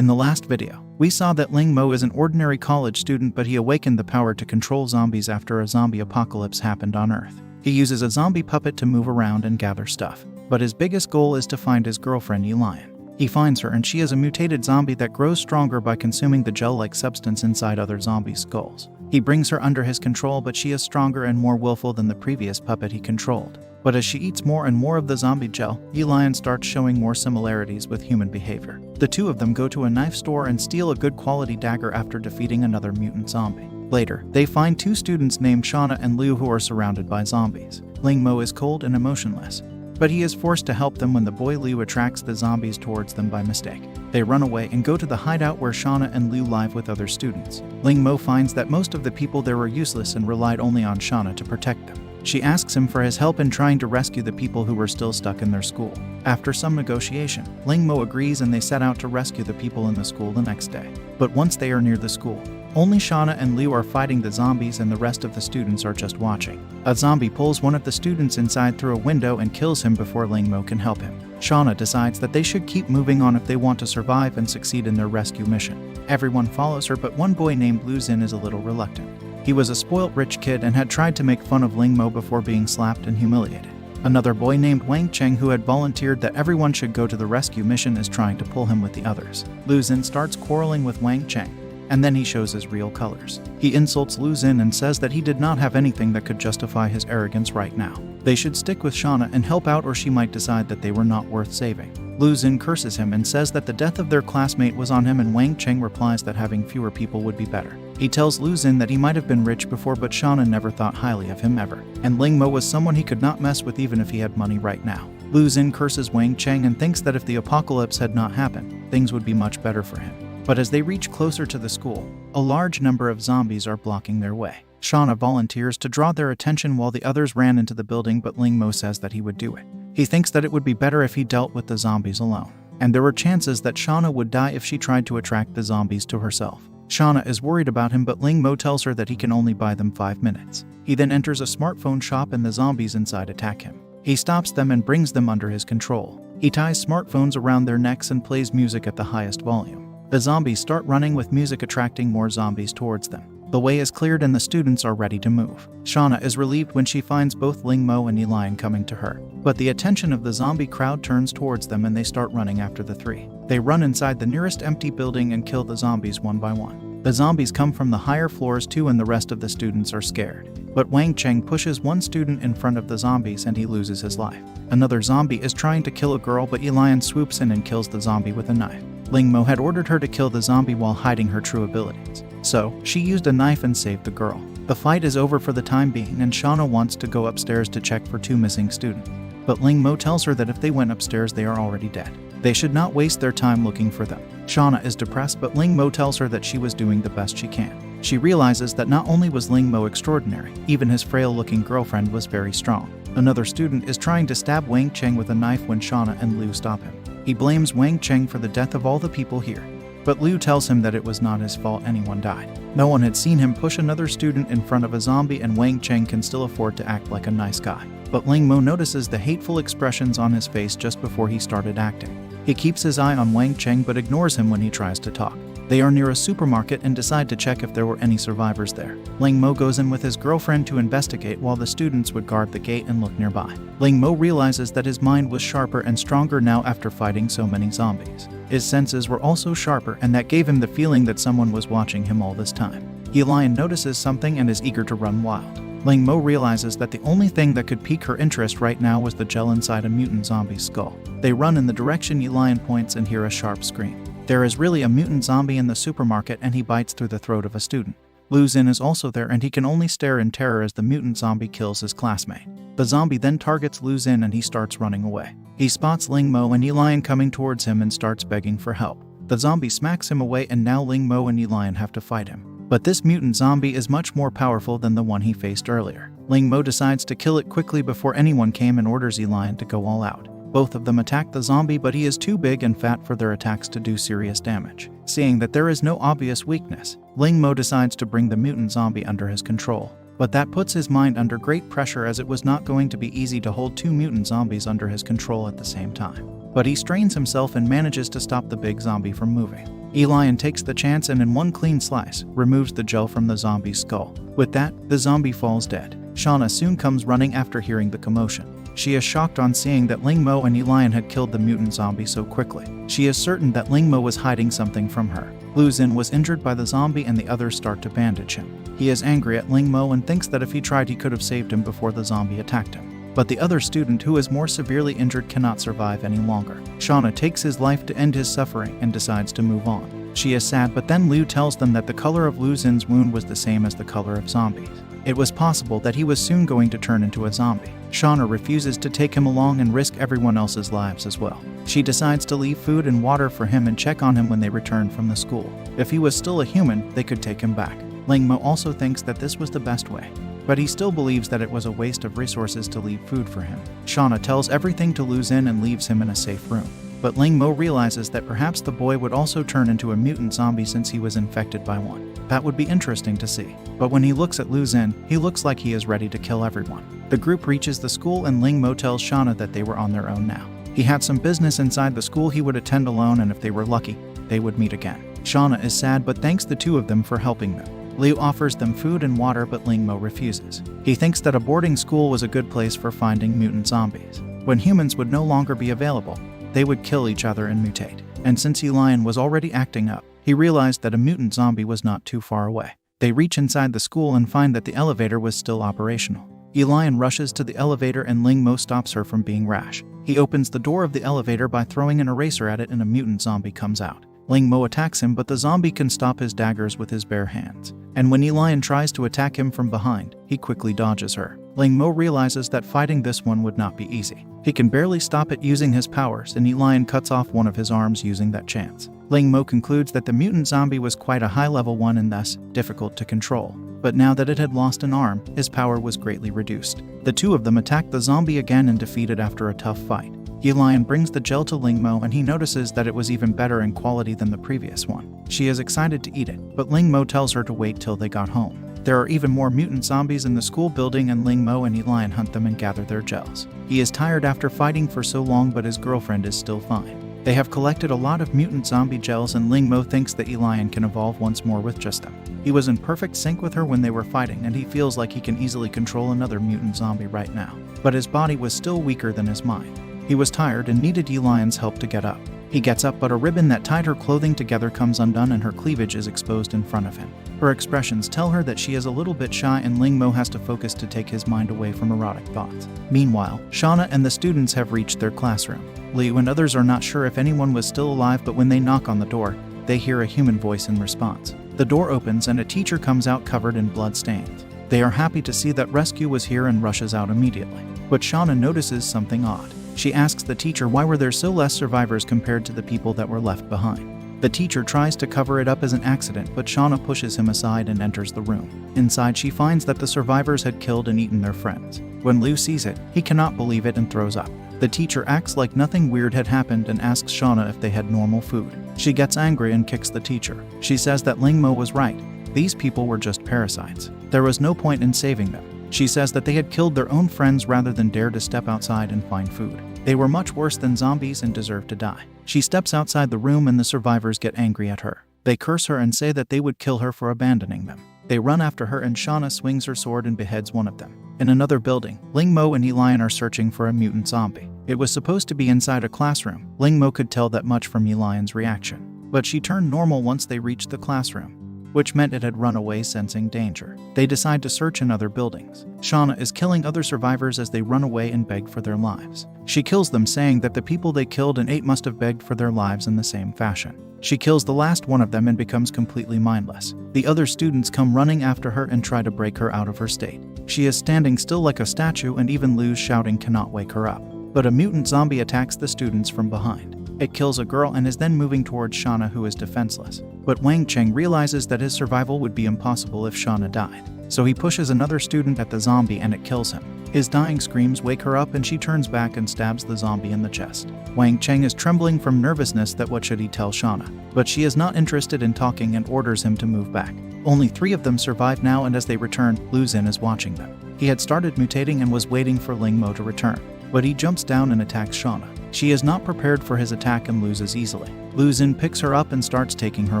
In the last video, we saw that Ling Mo is an ordinary college student, but he awakened the power to control zombies after a zombie apocalypse happened on Earth. He uses a zombie puppet to move around and gather stuff, but his biggest goal is to find his girlfriend Elian. He finds her and she is a mutated zombie that grows stronger by consuming the gel-like substance inside other zombies' skulls. He brings her under his control, but she is stronger and more willful than the previous puppet he controlled. But as she eats more and more of the zombie gel, Elian starts showing more similarities with human behavior. The two of them go to a knife store and steal a good quality dagger after defeating another mutant zombie. Later, they find two students named Shauna and Liu who are surrounded by zombies. Ling Mo is cold and emotionless, but he is forced to help them when the boy Liu attracts the zombies towards them by mistake. They run away and go to the hideout where Shauna and Liu live with other students. Ling Mo finds that most of the people there were useless and relied only on Shauna to protect them. She asks him for his help in trying to rescue the people who were still stuck in their school. After some negotiation, Ling Mo agrees and they set out to rescue the people in the school the next day. But once they are near the school, only Shauna and Liu are fighting the zombies and the rest of the students are just watching. A zombie pulls one of the students inside through a window and kills him before Ling Mo can help him. Shauna decides that they should keep moving on if they want to survive and succeed in their rescue mission. Everyone follows her, but one boy named Lu Xin is a little reluctant. He was a spoilt rich kid and had tried to make fun of Ling Mo before being slapped and humiliated. Another boy named Wang Cheng, who had volunteered that everyone should go to the rescue mission, is trying to pull him with the others. Lu Xin starts quarreling with Wang Cheng, and then he shows his real colors. He insults Lu Xin and says that he did not have anything that could justify his arrogance right now. They should stick with Shauna and help out, or she might decide that they were not worth saving. Lu Xin curses him and says that the death of their classmate was on him, and Wang Cheng replies that having fewer people would be better. He tells Lu Xin that he might have been rich before, but Shauna never thought highly of him ever, and Ling Mo was someone he could not mess with even if he had money right now. Lu Xin curses Wang Cheng and thinks that if the apocalypse had not happened, things would be much better for him. But as they reach closer to the school, a large number of zombies are blocking their way. Shauna volunteers to draw their attention while the others ran into the building, but Ling Mo says that he would do it. He thinks that it would be better if he dealt with the zombies alone, and there were chances that Shauna would die if she tried to attract the zombies to herself. Shauna is worried about him, but Ling Mo tells her that he can only buy them 5 minutes. He then enters a smartphone shop and the zombies inside attack him. He stops them and brings them under his control. He ties smartphones around their necks and plays music at the highest volume. The zombies start running with music, attracting more zombies towards them. The way is cleared and the students are ready to move. Shauna is relieved when she finds both Ling Mo and Elian coming to her. But the attention of the zombie crowd turns towards them and they start running after the three. They run inside the nearest empty building and kill the zombies one by one. The zombies come from the higher floors too, and the rest of the students are scared. But Wang Cheng pushes one student in front of the zombies and he loses his life. Another zombie is trying to kill a girl, but Elian swoops in and kills the zombie with a knife. Ling Mo had ordered her to kill the zombie while hiding her true abilities, so she used a knife and saved the girl. The fight is over for the time being, and Shauna wants to go upstairs to check for 2 missing students. But Ling Mo tells her that if they went upstairs, they are already dead. They should not waste their time looking for them. Shauna is depressed, but Ling Mo tells her that she was doing the best she can. She realizes that not only was Ling Mo extraordinary, even his frail-looking girlfriend was very strong. Another student is trying to stab Wang Cheng with a knife when Shauna and Liu stop him. He blames Wang Cheng for the death of all the people here, but Liu tells him that it was not his fault anyone died. No one had seen him push another student in front of a zombie, and Wang Cheng can still afford to act like a nice guy. But Ling Mo notices the hateful expressions on his face just before he started acting. He keeps his eye on Wang Cheng but ignores him when he tries to talk. They are near a supermarket and decide to check if there were any survivors there. Ling Mo goes in with his girlfriend to investigate while the students would guard the gate and look nearby. Ling Mo realizes that his mind was sharper and stronger now after fighting so many zombies. His senses were also sharper, and that gave him the feeling that someone was watching him all this time. Elian notices something and is eager to run wild. Ling Mo realizes that the only thing that could pique her interest right now was the gel inside a mutant zombie's skull. They run in the direction Elian points and hear a sharp scream. There is really a mutant zombie in the supermarket, and he bites through the throat of a student. Lu Xin is also there, and he can only stare in terror as the mutant zombie kills his classmate. The zombie then targets Lu Xin and he starts running away. He spots Ling Mo and Elian coming towards him and starts begging for help. The zombie smacks him away, and now Ling Mo and Elian have to fight him. But this mutant zombie is much more powerful than the one he faced earlier. Ling Mo decides to kill it quickly before anyone came and orders Elian to go all out. Both of them attack the zombie, but he is too big and fat for their attacks to do serious damage. Seeing that there is no obvious weakness, Ling Mo decides to bring the mutant zombie under his control. But that puts his mind under great pressure, as it was not going to be easy to hold 2 mutant zombies under his control at the same time. But he strains himself and manages to stop the big zombie from moving. Elian takes the chance and in one clean slice, removes the gel from the zombie's skull. With that, the zombie falls dead. Shauna soon comes running after hearing the commotion. She is shocked on seeing that Lingmo and Elian had killed the mutant zombie so quickly. She is certain that Lingmo was hiding something from her. Lu Xin was injured by the zombie and the others start to bandage him. He is angry at Lingmo and thinks that if he tried he could have saved him before the zombie attacked him. But the other student who is more severely injured cannot survive any longer. Shauna takes his life to end his suffering and decides to move on. She is sad, but then Liu tells them that the color of Lu Xin's wound was the same as the color of zombies. It was possible that he was soon going to turn into a zombie. Shauna refuses to take him along and risk everyone else's lives as well. She decides to leave food and water for him and check on him when they return from the school. If he was still a human, they could take him back. Lingmo also thinks that this was the best way, but he still believes that it was a waste of resources to leave food for him. Shauna tells everything to Lu Xin and leaves him in a safe room. But Lingmo realizes that perhaps the boy would also turn into a mutant zombie since he was infected by one. That would be interesting to see. But when he looks at Lu Xin, he looks like he is ready to kill everyone. The group reaches the school and Lingmo tells Shauna that they were on their own now. He had some business inside the school he would attend alone, and if they were lucky, they would meet again. Shauna is sad but thanks the two of them for helping them. Liu offers them food and water, but Lingmo refuses. He thinks that a boarding school was a good place for finding mutant zombies. When humans would no longer be available, they would kill each other and mutate. And since Elian was already acting up, he realized that a mutant zombie was not too far away. They reach inside the school and find that the elevator was still operational. Elian rushes to the elevator and Lingmo stops her from being rash. He opens the door of the elevator by throwing an eraser at it and a mutant zombie comes out. Lingmo attacks him, but the zombie can stop his daggers with his bare hands. And when Elian tries to attack him from behind, he quickly dodges her. Lingmo realizes that fighting this one would not be easy. He can barely stop it using his powers, and Elian cuts off one of his arms using that chance. Lingmo concludes that the mutant zombie was quite a high-level one and thus difficult to control. But now that it had lost an arm, his power was greatly reduced. The two of them attack the zombie again and defeat it after a tough fight. Elian brings the gel to Lingmo and he notices that it was even better in quality than the previous one. She is excited to eat it, but Lingmo tells her to wait till they got home. There are even more mutant zombies in the school building and Lingmo and Elian hunt them and gather their gels. He is tired after fighting for so long, but his girlfriend is still fine. They have collected a lot of mutant zombie gels and Lingmo thinks that Elian can evolve once more with just them. He was in perfect sync with her when they were fighting and he feels like he can easily control another mutant zombie right now. But his body was still weaker than his mind. He was tired and needed Elian's help to get up. He gets up, but a ribbon that tied her clothing together comes undone and her cleavage is exposed in front of him. Her expressions tell her that she is a little bit shy and Lingmo has to focus to take his mind away from erotic thoughts. Meanwhile, Shauna and the students have reached their classroom. Liu and others are not sure if anyone was still alive, but when they knock on the door, they hear a human voice in response. The door opens and a teacher comes out covered in blood stains. They are happy to see that rescue was here and rushes out immediately. But Shauna notices something odd. She asks the teacher why were there so less survivors compared to the people that were left behind. The teacher tries to cover it up as an accident, but Shauna pushes him aside and enters the room. Inside, she finds that the survivors had killed and eaten their friends. When Liu sees it, he cannot believe it and throws up. The teacher acts like nothing weird had happened and asks Shauna if they had normal food. She gets angry and kicks the teacher. She says that Lingmo was right. These people were just parasites. There was no point in saving them. She says that they had killed their own friends rather than dare to step outside and find food. They were much worse than zombies and deserved to die. She steps outside the room and the survivors get angry at her. They curse her and say that they would kill her for abandoning them. They run after her and Shauna swings her sword and beheads one of them. In another building, Lingmo and Elian are searching for a mutant zombie. It was supposed to be inside a classroom. Lingmo could tell that much from Elian's reaction. But she turned normal once they reached the classroom, which meant it had run away sensing danger. They decide to search in other buildings. Shauna is killing other survivors as they run away and beg for their lives. She kills them, saying that the people they killed and ate must have begged for their lives in the same fashion. She kills the last one of them and becomes completely mindless. The other students come running after her and try to break her out of her state. She is standing still like a statue and even Liu's shouting cannot wake her up. But a mutant zombie attacks the students from behind. It kills a girl and is then moving towards Shauna, who is defenseless. But Wang Cheng realizes that his survival would be impossible if Shauna died. So he pushes another student at the zombie and it kills him. His dying screams wake her up and she turns back and stabs the zombie in the chest. Wang Cheng is trembling from nervousness that what should he tell Shauna. But she is not interested in talking and orders him to move back. Only 3 of them survive now, and as they return, Lu Xin is watching them. He had started mutating and was waiting for Lingmo to return. But he jumps down and attacks Shauna. She is not prepared for his attack and loses easily. Lu Xun picks her up and starts taking her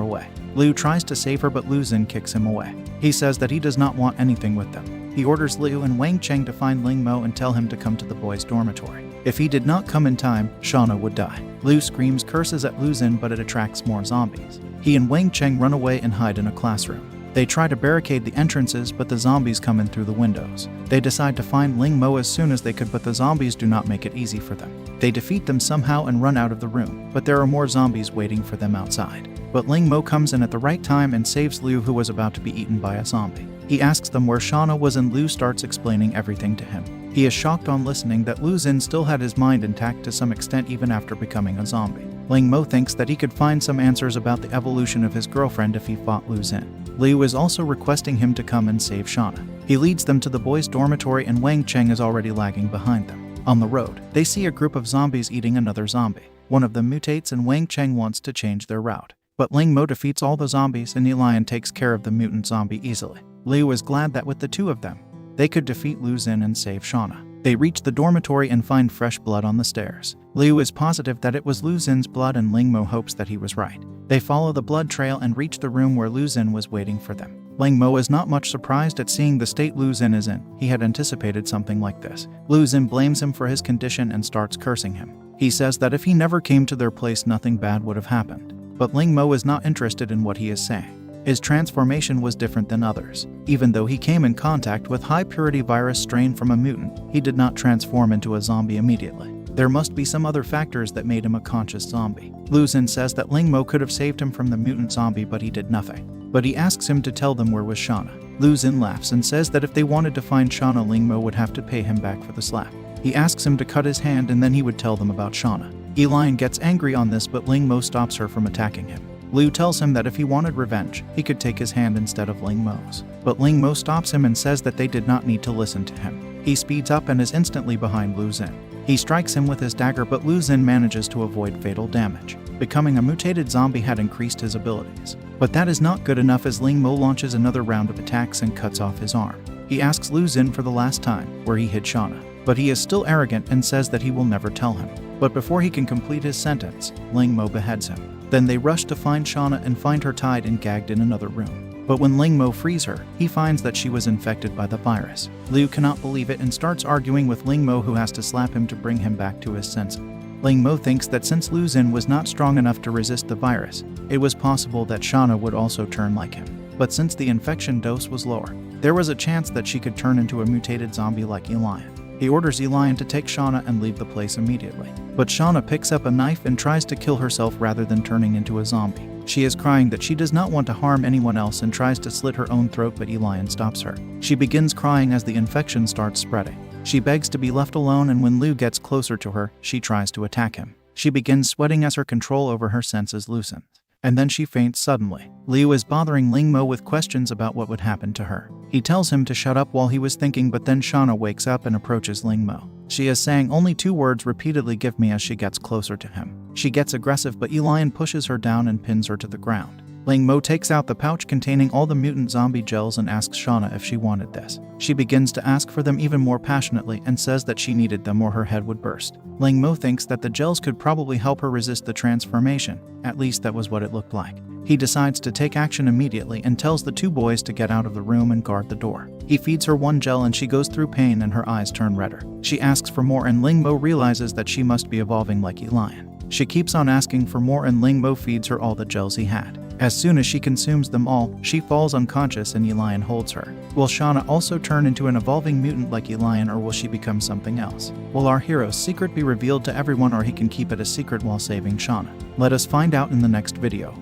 away. Liu tries to save her, but Lu Xun kicks him away. He says that he does not want anything with them. He orders Liu and Wang Cheng to find Ling Mo and tell him to come to the boys' dormitory. If he did not come in time, Shauna would die. Liu screams curses at Lu Xun, but it attracts more zombies. He and Wang Cheng run away and hide in a classroom. They try to barricade the entrances, but the zombies come in through the windows. They decide to find Ling Mo as soon as they could, but the zombies do not make it easy for them. They defeat them somehow and run out of the room, but there are more zombies waiting for them outside. But Ling Mo comes in at the right time and saves Liu, who was about to be eaten by a zombie. He asks them where Shauna was and Liu starts explaining everything to him. He is shocked on listening that Lu Xun still had his mind intact to some extent even after becoming a zombie. Ling Mo thinks that he could find some answers about the evolution of his girlfriend if he fought Lu Xun. Liu is also requesting him to come and save Shauna. He leads them to the boys' dormitory and Wang Cheng is already lagging behind them. On the road, they see a group of zombies eating another zombie. One of them mutates and Wang Cheng wants to change their route. But Ling Mo defeats all the zombies and Elian takes care of the mutant zombie easily. Liu is glad that with the two of them, they could defeat Lu Xun and save Shauna. They reach the dormitory and find fresh blood on the stairs. Liu is positive that it was Lu Xun's blood and Ling Mo hopes that he was right. They follow the blood trail and reach the room where Lu Xun was waiting for them. Ling Mo is not much surprised at seeing the state Lu Xun is in. He had anticipated something like this. Lu Xun blames him for his condition and starts cursing him. He says that if he never came to their place, nothing bad would have happened. But Ling Mo is not interested in what he is saying. His transformation was different than others. Even though he came in contact with high-purity virus strain from a mutant, he did not transform into a zombie immediately. There must be some other factors that made him a conscious zombie. Lu Xun says that Ling Mo could have saved him from the mutant zombie, but he did nothing. But he asks him to tell them where was Shauna. Lu Xun laughs and says that if they wanted to find Shauna, Ling Mo would have to pay him back for the slap. He asks him to cut his hand and then he would tell them about Shauna. Elian gets angry on this, but Ling Mo stops her from attacking him. Liu tells him that if he wanted revenge, he could take his hand instead of Ling Mo's. But Ling Mo stops him and says that they did not need to listen to him. He speeds up and is instantly behind Lu Xun. He strikes him with his dagger, but Lu Xun manages to avoid fatal damage. Becoming a mutated zombie had increased his abilities. But that is not good enough as Ling Mo launches another round of attacks and cuts off his arm. He asks Lu Xun for the last time where he hid Shauna, but he is still arrogant and says that he will never tell him. But before he can complete his sentence, Ling Mo beheads him. Then they rush to find Shauna and find her tied and gagged in another room. But when Ling Mo frees her, he finds that she was infected by the virus. Liu cannot believe it and starts arguing with Ling Mo, who has to slap him to bring him back to his senses. Ling Mo thinks that since Lu Xun was not strong enough to resist the virus, it was possible that Shauna would also turn like him. But since the infection dose was lower, there was a chance that she could turn into a mutated zombie like Elian. He orders Elian to take Shauna and leave the place immediately. But Shauna picks up a knife and tries to kill herself rather than turning into a zombie. She is crying that she does not want to harm anyone else and tries to slit her own throat, but Elian stops her. She begins crying as the infection starts spreading. She begs to be left alone, and when Liu gets closer to her, she tries to attack him. She begins sweating as her control over her senses loosens. And then she faints suddenly. Liu is bothering Ling Mo with questions about what would happen to her. He tells him to shut up while he was thinking, but then Shauna wakes up and approaches Ling Mo. She is saying only 2 words repeatedly, "Give me," as she gets closer to him. She gets aggressive, but Elian pushes her down and pins her to the ground. Ling Mo takes out the pouch containing all the mutant zombie gels and asks Shauna if she wanted this. She begins to ask for them even more passionately and says that she needed them or her head would burst. Ling Mo thinks that the gels could probably help her resist the transformation. At least that was what it looked like. He decides to take action immediately and tells the 2 boys to get out of the room and guard the door. He feeds her 1 gel and she goes through pain and her eyes turn redder. She asks for more and Ling Mo realizes that she must be evolving like Elian. She keeps on asking for more and Ling Mo feeds her all the gels he had. As soon as she consumes them all, she falls unconscious and Elian holds her. Will Shauna also turn into an evolving mutant like Elian, or will she become something else? Will our hero's secret be revealed to everyone, or he can keep it a secret while saving Shauna? Let us find out in the next video.